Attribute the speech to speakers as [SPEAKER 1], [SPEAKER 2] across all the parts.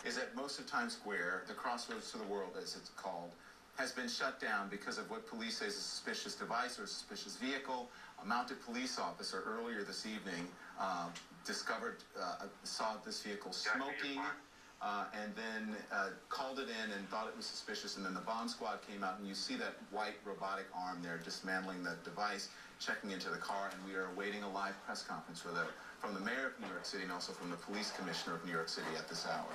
[SPEAKER 1] is that most of Times Square, the Crossroads to the World, as it's called, has been shut down because of what police say is a suspicious device or a suspicious vehicle. A mounted police officer earlier this evening saw this vehicle smoking, and then called it in and thought it was suspicious, and then the bomb squad came out, and you see that white robotic arm there dismantling the device, checking into the car, and we are awaiting a live press conference from the mayor of New York City and also from the police commissioner of New York City at this hour.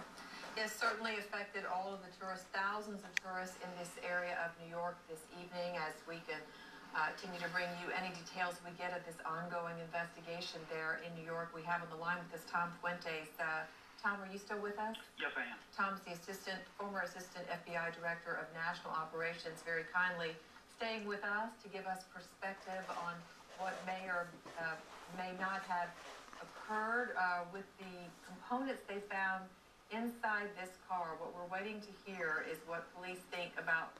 [SPEAKER 2] It certainly affected all of the tourists, thousands of tourists in this area of New York this evening, as we can continue to bring you any details we get of this ongoing investigation there in New York. We have on the line with us Tom Fuentes. Tom, are you still with us?
[SPEAKER 3] Yes, I am.
[SPEAKER 2] Tom's the former assistant FBI director of national operations, very kindly staying with us to give us perspective on what may or may not have occurred with the components they found inside this car. What we're waiting to hear is what police think about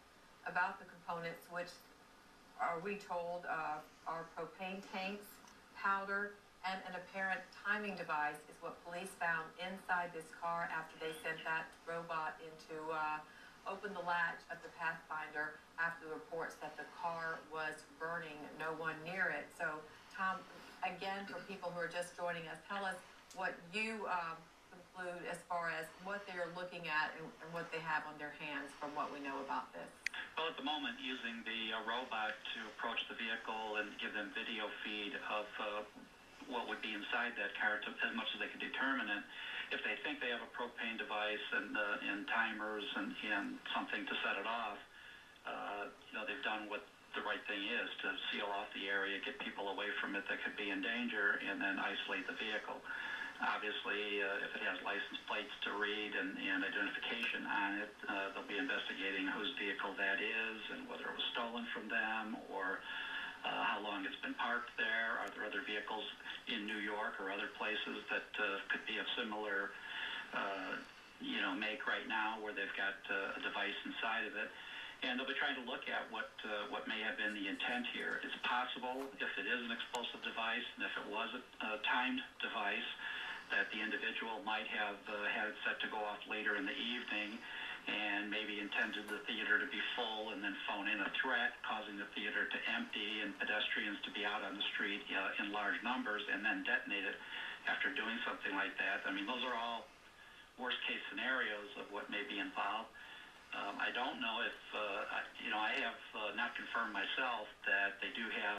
[SPEAKER 2] the components, which are we told are propane tanks, powder, and an apparent timing device is what police found inside this car after they sent that robot in to open the latch of the Pathfinder after the reports that the car was burning, no one near it. So, Tom, again, for people who are just joining us, tell us what you conclude as far as what they're looking at and what they have on their hands from what we know about this.
[SPEAKER 3] Well, at the moment, using the robot to approach the vehicle and give them video feed of what would be inside that car, as much as they can determine it. If they think they have a propane device and timers and something to set it off, they've done what the right thing is to seal off the area, get people away from it that could be in danger, and then isolate the vehicle. Obviously, if it has license plates to read and identification on it, they'll be investigating whose vehicle that is and whether it was stolen from them or how long it's been parked there. Are there other vehicles in New York or other places that could be of similar, make right now where they've got a device inside of it? And they'll be trying to look at what may have been the intent here. It's possible, if it is an explosive device and if it was a timed device, that the individual might have had it set to go off later in the evening and maybe intended the theater to be full and then phone in a threat, causing the theater to empty and pedestrians to be out on the street in large numbers, and then detonate it after doing something like that. I mean, those are all worst-case scenarios of what may be involved. I don't know if, I have not confirmed myself that they do have